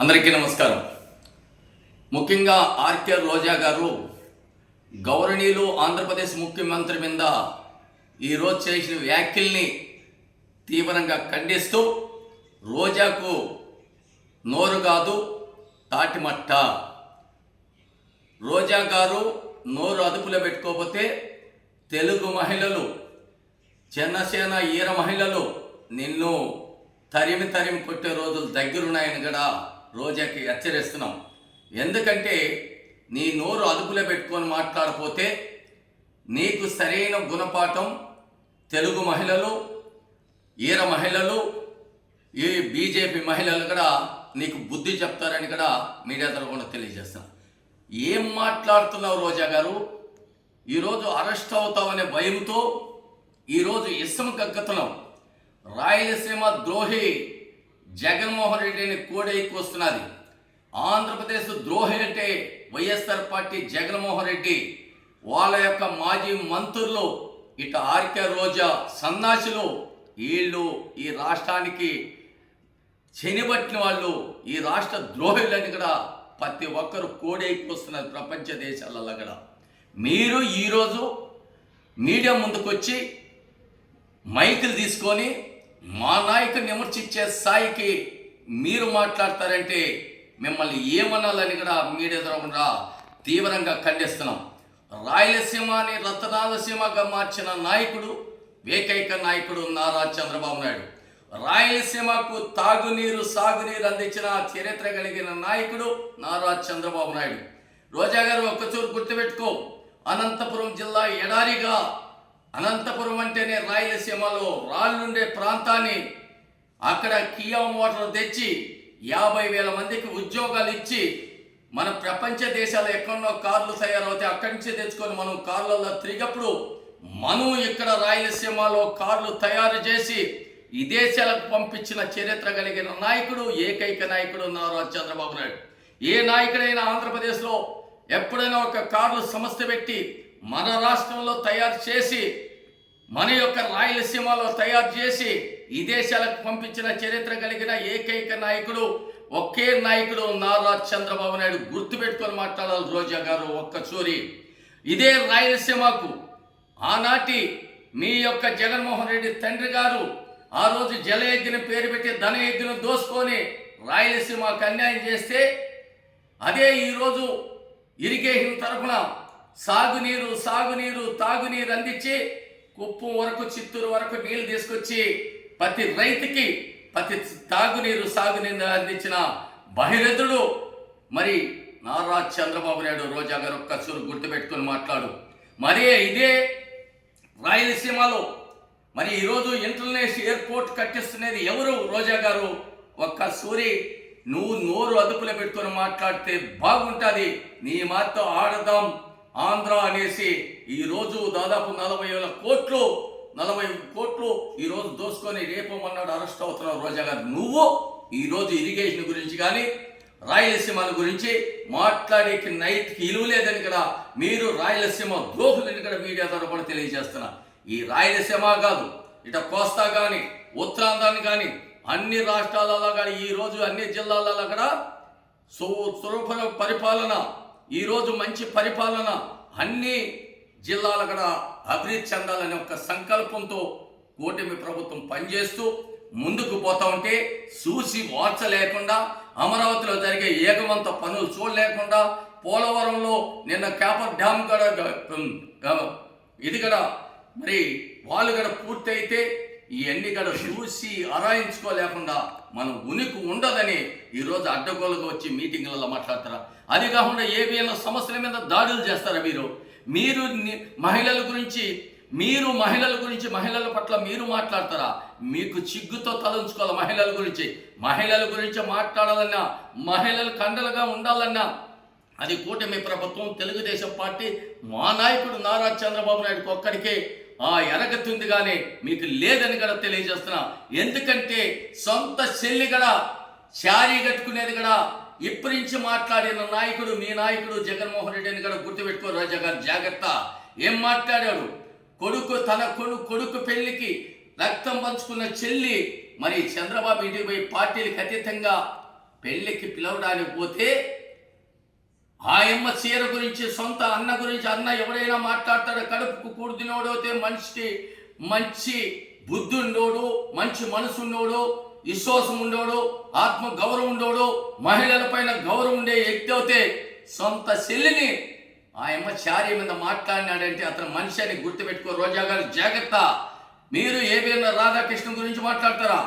అందరికీ నమస్కారం. ముఖ్యంగా ఆర్కే రోజా గారు గౌరవనీయులు ఆంధ్రప్రదేశ్ ముఖ్యమంత్రి మీద ఈరోజు చేసిన వ్యాఖ్యల్ని తీవ్రంగా ఖండిస్తూ రోజాకు నోరు కాదు తాటిమట్ట. రోజా గారు నోరు అదుపులో పెట్టుకోకపోతే తెలుగు మహిళలు, జనసేన ఈర మహిళలు నిన్ను తరిమి కొట్టే రోజులు దగ్గరున్నాయని కూడా రోజాకి హెచ్చరిస్తున్నాం. ఎందుకంటే నీ నోరు అదుపులో పెట్టుకొని మాట్లాడపోతే నీకు సరైన గుణపాఠం తెలుగు మహిళలు, ఈర మహిళలు, ఈ బీజేపీ మహిళలు కూడా నీకు బుద్ధి చెప్తారని కూడా మీడియా తరఫున తెలియజేస్తున్నాం. ఏం మాట్లాడుతున్నావు రోజా గారు? ఈరోజు అరెస్ట్ అవుతామనే భయంతో ఈరోజు ఇష్టం కక్కుతున్నావు. రాయలసీమ ద్రోహి జగన్మోహన్ రెడ్డిని కోడెక్కి వస్తున్నది. ఆంధ్రప్రదేశ్ ద్రోహి అంటే వైఎస్ఆర్ పార్టీ జగన్మోహన్ రెడ్డి, వాళ్ళ యొక్క మాజీ మంత్రులు, ఇటు ఆర్కే రోజా సన్నాసులు, వీళ్ళు ఈ రాష్ట్రానికి చెనిబట్టిన వాళ్ళు, ఈ రాష్ట్ర ద్రోహులని కూడా ప్రతి ఒక్కరు కోడెక్కి వస్తున్నారు ప్రపంచ దేశాలలో కూడా. మీరు ఈరోజు మీడియా ముందుకొచ్చి మైకులు తీసుకొని మా నాయకుని విమర్శించే స్థాయికి మీరు మాట్లాడతారంటే మిమ్మల్ని ఏమనాలని కూడా మీడియా ద్వారా తీవ్రంగా ఖండిస్తున్నాం. రాయలసీమని రతనాలసీమగా మార్చిన నాయకుడు, ఏకైక నాయకుడు నారా చంద్రబాబు నాయుడు. రాయలసీమకు తాగునీరు, సాగునీరు అందించిన చరిత్ర కలిగిన నాయకుడు నారా చంద్రబాబు నాయుడు. రోజా గారు ఒక్కచూరు గుర్తుపెట్టుకో, అనంతపురం జిల్లా ఎడారిగా, అనంతపురం అంటేనే రాయలసీమలో రాళ్ళుండే ప్రాంతాన్ని అక్కడ కియా మోటార్ తెచ్చి 50,000 మందికి ఉద్యోగాలు ఇచ్చి, మన ప్రపంచ దేశాలు ఎక్కడో కార్లు తయారవుతాయి అక్కడి నుంచి తెచ్చుకొని మనం కార్లలో తిరిగప్పుడు మనం ఇక్కడ రాయలసీమలో కార్లు తయారు చేసి ఈ దేశాలకు పంపించిన చరిత్ర కలిగిన నాయకుడు, ఏకైక నాయకుడు నారా చంద్రబాబు నాయుడు. ఏ నాయకుడైనా ఆంధ్రప్రదేశ్లో ఎప్పుడైనా ఒక కార్లు సంస్థ పెట్టి మన రాష్ట్రంలో తయారు చేసి, మన యొక్క రాయలసీమలో తయారు చేసి ఈ దేశాలకు పంపించిన చరిత్ర కలిగిన ఏకైక నాయకుడు, ఒకే నాయకుడు నారా చంద్రబాబు నాయుడు. గుర్తుపెట్టుకొని మాట్లాడాలి రోజా గారు ఒక్కచూరి. ఇదే రాయలసీమకు ఆనాటి మీ యొక్క జగన్మోహన్ రెడ్డి తండ్రి గారు ఆ రోజు జలయజ్ఞ పేరు పెట్టి ధనయజ్ఞను దోసుకొని రాయలసీమకు అన్యాయం చేస్తే, అదే ఈరోజు ఇరిగేషన్ తరఫున సాగునీరు తాగునీరు అందించి కుప్పం వరకు, చిత్తూరు వరకు నీళ్లు తీసుకొచ్చి ప్రతి రైతుకి ప్రతి తాగునీరు సాగునీరు అందించిన బహిరథుడు మరి నారా చంద్రబాబు నాయుడు. రోజా గారు ఒక్కసారి గుర్తుపెట్టుకొని మాట్లాడు. మరి ఇదే రాయలసీమలో మరి ఈరోజు ఇంటర్నేషనల్ ఎయిర్పోర్ట్ కట్టిస్తున్నది ఎవరు? రోజా గారు. ఒక్కసారి నువ్వు నోరు అదుపులో పెట్టుకొని మాట్లాడితే బాగుంటుంది. నీ మాతో ఆడదాం ఆంధ్ర అనేసి ఈరోజు దాదాపు 40 కోట్లు ఈరోజు దోసుకొని రేపు మొన్నడు అరెస్ట్ అవుతున్నావు రోజా గారు. నువ్వు ఈరోజు ఇరిగేషన్ గురించి కానీ రాయలసీమల గురించి మాట్లాడేకి నైట్కి ఇలువ లేదని కూడా మీరు రాయలసీమ ద్రోహులని కూడా మీడియా ద్వారా కూడా తెలియజేస్తున్నా. ఈ రాయలసీమ కాదు, ఇట కోస్తా కానీ ఉత్తరాంధ్రాన్ని కానీ అన్ని రాష్ట్రాలలో కానీ ఈరోజు అన్ని జిల్లాలలో కూడా సులభ పరిపాలన, ఈరోజు మంచి పరిపాలన, అన్ని జిల్లాలు కూడా అభివృద్ధి చెందాలనే ఒక సంకల్పంతో కూటమి ప్రభుత్వం పనిచేస్తూ ముందుకు పోతా ఉంటే చూసి వార్చలేకుండా, అమరావతిలో జరిగే ఏకమంత పనులు చూడలేకుండా, పోలవరంలో నిన్న కాపర్ డ్యామ్ కూడా ఇది కూడా మరి వాళ్ళు కూడా పూర్తయితే ఇవన్నీ కూడా చూసి అరాయించుకోలేకుండా మనం ఉనికి ఉండదని ఈరోజు అడ్డగోలుగా వచ్చి మీటింగ్లలో మాట్లాడతారా? అది కాకుండా ఏవైనా సమస్యల మీద దాడులు చేస్తారా? మీరు మహిళల గురించి మహిళల పట్ల మీరు మాట్లాడతారా? మీకు చిగ్గుతో తలంచుకోవాలి. మహిళల గురించి మాట్లాడాలన్నా, మహిళలు కండలుగా ఉండాలన్నా అది కూటమి ప్రభుత్వం, తెలుగుదేశం పార్టీ, మా నాయకుడు నారా చంద్రబాబు నాయుడుకి ఒక్కడికే ఆ ఎరగతుంది కానీ మీకు లేదని కూడా తెలియజేస్తున్నా. ఎందుకంటే సొంత చెల్లి కూడా శారీ కట్టుకునేది కూడా ఇప్పరించి మాట్లాడిన నాయకుడు మీ నాయకుడు జగన్మోహన్ రెడ్డి అని కూడా గుర్తుపెట్టుకో రోజా గారు. జాగ్రత్త. ఏం మాట్లాడాడు? కొడుకు పెళ్లికి రక్తం పంచుకున్న చెల్లి మరి చంద్రబాబు ఇంటికి పోయి పార్టీలకు అతీతంగా పెళ్లికి పిలవడానికి పోతే ఆయమ్మ చీర గురించి, సొంత అన్న గురించి, అన్న ఎవరైనా మాట్లాడతాడో కడుపుకు కూడు తినోడైతే మనిషికి మంచి బుద్ధి ఉండోడు, మంచి మనసు ఉండోడు, విశ్వాసం ఉండోడు, ఆత్మ గౌరవం ఉండోడు, మహిళల పైన గౌరవం ఉండే వ్యక్తి అయితే సొంత చెల్లిని ఆయమ్మ చార్య మీద మాట్లాడినాడంటే అతను మనిషి అని గుర్తుపెట్టుకో. రోజా గారు జాగ్రత్త. మీరు ఏబిఎన్ రాధాకృష్ణ గురించి మాట్లాడతారా?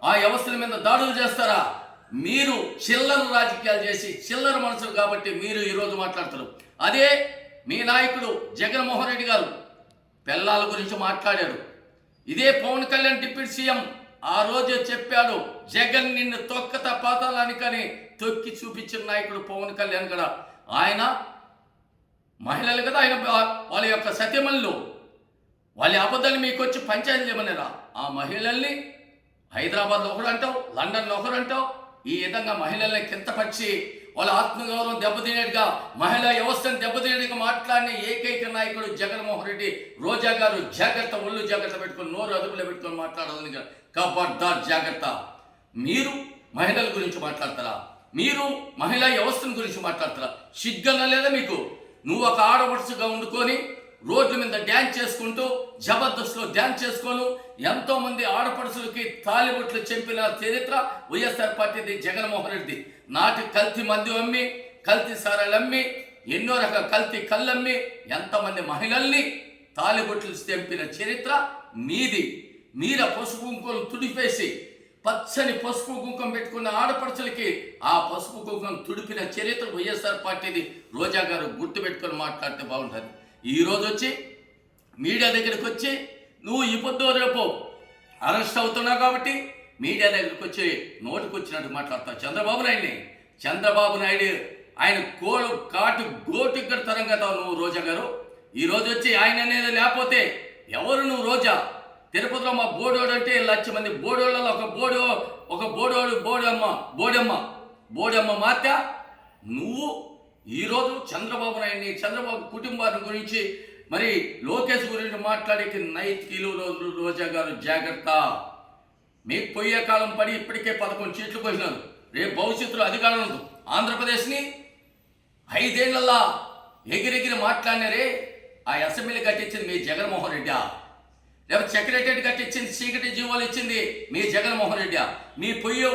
ఆ వ్యవస్థల మీద దాడులు చేస్తారా? మీరు చిల్లర రాజకీయాలు చేసి చిల్లర మనుషులు కాబట్టి మీరు ఈరోజు మాట్లాడతారు. అదే మీ నాయకుడు జగన్మోహన్ రెడ్డి గారు పిల్లల గురించి మాట్లాడాడు. ఇదే పవన్ కళ్యాణ్ డిప్యూటీ సీఎం ఆ రోజే చెప్పాడు, జగన్ నిన్ను తొక్కత పాతాలానికని తొక్కి చూపించిన నాయకుడు పవన్ కళ్యాణ్ కూడా. ఆయన మహిళలు కదా, ఆయన వాళ్ళ యొక్క సత్యమల్లు వాళ్ళ అబద్ధాలు మీకు వచ్చి పంచాయతీ చేయమన్నారా? ఆ మహిళల్ని హైదరాబాద్లో ఒకడు అంటావు, లండన్లో ఒకరు అంటావు. ఈ విధంగా మహిళల్ని కింతపరిచి వాళ్ళ ఆత్మగౌరవం దెబ్బతినేట్టుగా, మహిళా వ్యవస్థను దెబ్బతినేట్టుగా మాట్లాడిన ఏకైక నాయకుడు జగన్మోహన్ రెడ్డి. రోజా గారు జాగ్రత్త, ఒళ్ళు జాగ్రత్త పెట్టుకొని, నోరు అదుపులో పెట్టుకొని మాట్లాడాలని కబడ్దార్ జాగ్రత్త. మీరు మహిళల గురించి మాట్లాడతారా? మీరు మహిళా వ్యవస్థను గురించి మాట్లాడతారా? సిగ్గన్న లేదా మీకు? నువ్వు ఒక ఆడపడుచుగా వండుకొని రోడ్ల మీద డ్యాన్స్ చేసుకుంటూ, జబర్దస్త్లో డ్యాన్స్ చేసుకోను ఎంతో మంది ఆడపడుచులకి తాలిబొట్లు చెంపిన చరిత్ర వైఎస్ఆర్ పార్టీది, జగన్మోహన్ రెడ్డి. నాటి కల్తీ మందు అమ్మి, కల్తీ సారాలు అమ్మి, ఎన్నో రకాల కల్తీ కళ్ళమ్మి ఎంతమంది మహిళల్ని తాలిబొట్లు చెంపిన చరిత్ర మీది. మీర పసుపు కుంకుమలు తుడిపేసి పచ్చని పసుపు కుంకుమ పెట్టుకున్న ఆడపడుచులకి ఆ పసుపు కుంకుమ తుడిపిన చరిత్ర వైఎస్ఆర్ పార్టీది. రోజా గారు గుర్తు పెట్టుకొని మాట్లాడితే బాగుంటుంది. ఈరోజు వచ్చి మీడియా దగ్గరికి వచ్చి నువ్వు ఇప్పుడు రేపు అరెస్ట్ అవుతున్నావు కాబట్టి మీడియా దగ్గరికి వచ్చి నోటికి వచ్చినట్టు మాట్లాడతావు. చంద్రబాబు నాయుడు ఆయన కాటు గోటిగ్గర తరంగా నువ్వు రోజా గారు. ఈరోజు వచ్చి ఆయన అనేది లేకపోతే ఎవరు నువ్వు? రోజా తిరుపతిలో మా బోడోడు అంటే 1,00,000 మంది బోడోళ్ళలో ఒక బోడోడు బోడమ్మ మాత. నువ్వు ఈరోజు చంద్రబాబు నాయుడిని, చంద్రబాబు కుటుంబాన్ని గురించి, మరి లోకేష్ గురించి మాట్లాడే నైతికలు రోజా గారు జాగ్రత్త. మీకు పోయే కాలం పడి ఇప్పటికే 11 సీట్లు పోయినారు. రేపు భవిష్యత్తులో అధికారం ఉంది. ఆంధ్రప్రదేశ్ని 5 ఏళ్లలా ఎగిరెగిరి మాట్లాడినారే. ఆ అసెంబ్లీ కట్టించింది మీ జగన్మోహన్ రెడ్డి, లేకపోతే సెక్రటరీ కట్టించింది, చీకటి జీవోలు ఇచ్చింది మీ జగన్మోహన్ రెడ్డి. మీ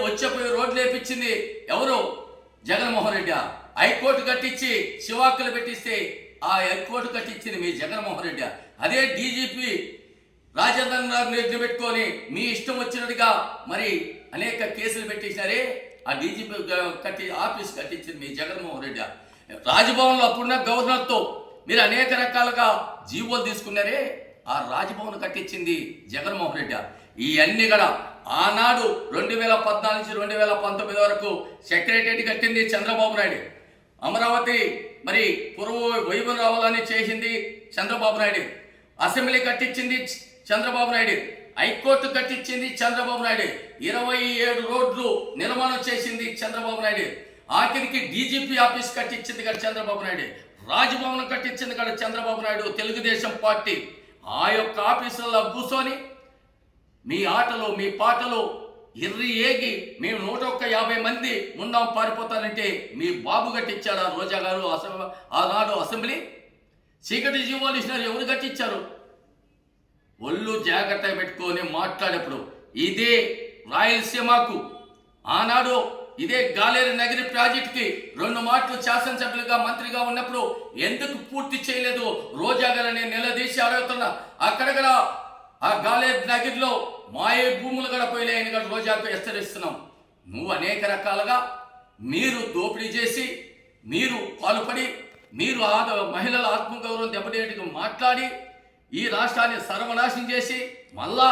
వచ్చే రోడ్లు వేపించింది ఎవరు? జగన్మోహన్ రెడ్డి. హైకోర్టు కట్టించి శివాక్కులు పెట్టిస్తే ఆ హైకోర్టు కట్టించింది మీ జగన్మోహన్ రెడ్డి. అదే డీజీపీ రాజేంద్రన్ గారిని పెట్టుకొని మీ ఇష్టం వచ్చినట్టుగా మరి అనేక కేసులు పెట్టించారే. ఆ డీజీపీ ఆఫీస్ కట్టించింది మీ జగన్మోహన్ రెడ్డి. రాజ్భవన్లో అప్పుడున్న గవర్నర్తో మీరు అనేక రకాలుగా జీవోలు తీసుకున్నారే. ఆ రాజ్భవన్ కట్టించింది జగన్మోహన్ రెడ్డి. ఇవన్నీ కూడా ఆనాడు 2014 నుంచి 2019 వరకు సెక్రటరీ కట్టింది చంద్రబాబు నాయుడు. అమరావతి మరి వైభవం రావాలని చేసింది చంద్రబాబు నాయుడు. అసెంబ్లీ కట్టించింది చంద్రబాబు నాయుడు. హైకోర్టు కట్టించింది చంద్రబాబు నాయుడు. 27 రోడ్లు నిర్మాణం చేసింది చంద్రబాబు నాయుడు. ఆఖరికి డీజీపీ ఆఫీస్ కట్టించింది కదా చంద్రబాబు నాయుడు. రాజ్భవన్ కట్టించింది కదా చంద్రబాబు నాయుడు, తెలుగుదేశం పార్టీ. ఆ యొక్క ఆఫీసుల్లో కూర్చొని మీ ఆటలు, మీ పాటలు ఎర్రి ఏగి మేము 150 మంది ఉన్నాం పారిపోతానంటే మీ బాబు కట్టించాడు ఆ రోజా గారు. ఆనాడు అసెంబ్లీ చీకటి జీవోలు ఇచ్చినారు. ఎవరు కట్టించారు? ఒళ్ళు జాగ్రత్తగా పెట్టుకొని మాట్లాడేప్పుడు ఇదే రాయలసీమకు ఆనాడు ఇదే గాలేరు నగరి ప్రాజెక్టుకి 2 మాటలు శాసనసభ్యులుగా మంత్రిగా ఉన్నప్పుడు ఎందుకు పూర్తి చేయలేదు రోజా గారు అని నిలదీసి అడుగుతున్నా. అక్కడ కూడా ఆ గాలేరు నగరిలో మాయే భూములు కూడా పోయినాయని కూడా రోజాకు హెచ్చరిస్తున్నాం. నువ్వు అనేక రకాలుగా మీరు దోపిడీ చేసి, మీరు పాల్పడి, మీరు మహిళల ఆత్మగౌరవం దెబ్బతీయడానికి మాట్లాడి ఈ రాష్ట్రాన్ని సర్వనాశనం చేసి మళ్ళా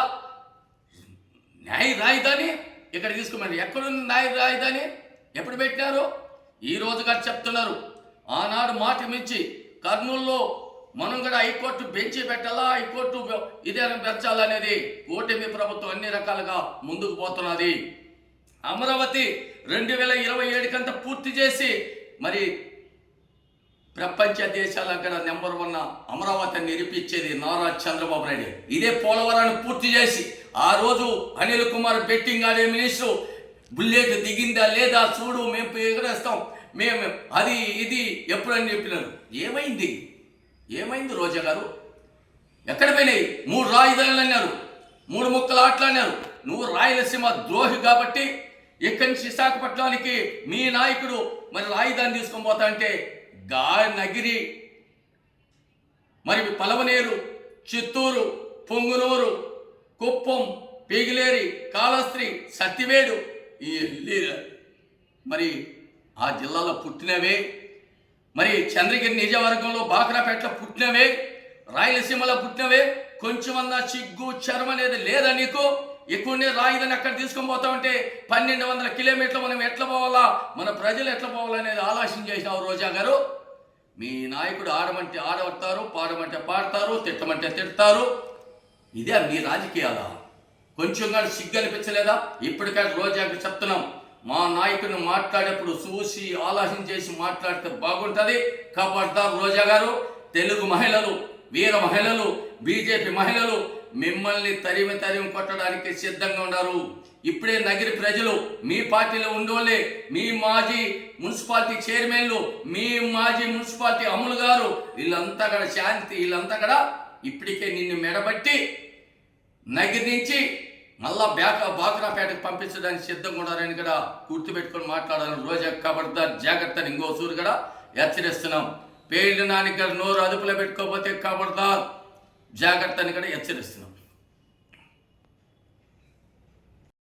న్యాయ రాజధాని ఇక్కడ తీసుకోమని. ఎక్కడున్న న్యాయ రాజధాని ఎప్పుడు పెట్టినారు? ఈ రోజుగా చెప్తున్నారు. ఆనాడు మాట మించి కర్నూలులో మనం కూడా హైకోర్టు బెంచి పెట్టాలా, హైకోర్టు ఇదే పెంచాలనేది కూటమి ప్రభుత్వం అన్ని రకాలుగా ముందుకు పోతున్నది. అమరావతి 2027 కంతా పూర్తి చేసి మరి ప్రపంచ దేశాల నెంబర్ 1 అమరావతిని నిరూపించేది నారా చంద్రబాబు నాయుడు. ఇదే పోలవరాన్ని పూర్తి చేసి ఆ రోజు అనిల్ కుమార్ బెట్టింగ్ ఆడే మినిస్టర్ బుల్లెట్ దిగిందా లేదా చూడు, మేము ఎగరేస్తాం, మేము అది ఇది ఎప్పుడని చెప్పినారు. ఏమైంది రోజా గారు? ఎక్కడ పోయినాయి? 3 రాజధానులు అన్నారు, 3 ముక్కలు ఆటలన్నారు. నువ్వు రాయలసీమ ద్రోహి కాబట్టి ఇక్కడి నుంచి విశాఖపట్నానికి మీ నాయకుడు మరి రాజధాని తీసుకొని పోతా అంటే నగిరి, మరి పలవనేరు, చిత్తూరు, పొంగునూరు, కుప్పం, పీగిలేరి, కాళహస్తి, సత్తివేడు మరి ఆ జిల్లాలో పుట్టినవే, మరి చంద్రగిరి నిజవర్గంలో బాక్రాపేటలో పుట్టినవే, రాయలసీమలో పుట్టినవే. కొంచెమన్నా సిగ్గు చర్మ అనేది లేదా నీకు? ఎక్కువనే రాయిదని అక్కడ తీసుకొని పోతా ఉంటే 1200 కిలోమీటర్లు మనం ఎట్లా పోవాలా, మన ప్రజలు ఎట్లా పోవాలనేది ఆలోచన చేసినావు రోజా గారు. మీ నాయకుడు ఆడమంటే ఆడతారు, పాడమంటే పాడతారు, తిట్టమంటే తిడతారు. ఇదే మీ రాజకీయాలా? కొంచెం కానీ సిగ్గు అనిపించలేదా? ఇప్పటికైనా రోజాకి చెప్తున్నాం, మా నాయకుడిని మాట్లాడేప్పుడు చూసి ఆలోచన చేసి మాట్లాడితే బాగుంటుంది. ఖబర్దార్ రోజా గారు. తెలుగు మహిళలు, వీర మహిళలు, బీజేపీ మహిళలు మిమ్మల్ని తరిమి కొట్టడానికి సిద్ధంగా ఉన్నారు. ఇప్పుడే నగిరి ప్రజలు మీ పార్టీలో ఉండోలే, మీ మాజీ మున్సిపాలిటీ చైర్మన్లు, మీ మాజీ మున్సిపాలిటీ అమ్ములు గారు, వీళ్ళంతా కూడా శాంతి, వీళ్ళంతా కూడా ఇప్పటికే నిన్ను మెడబట్టి నగిరి నుంచి మళ్ళా బాక్రాపేటకు పంపించడానికి సిద్ధంగా ఉన్నారని కూడా గుర్తుపెట్టుకొని మాట్లాడాలని రోజా. ఖబర్దార్, జాగ్రత్తని ఇంకోసూరు కూడా హెచ్చరిస్తున్నాం. పేర్లు నాని గారు నోరు అదుపులో పెట్టుకోకపోతే ఖబర్దార్, జాగ్రత్తని కూడా హెచ్చరిస్తున్నాం.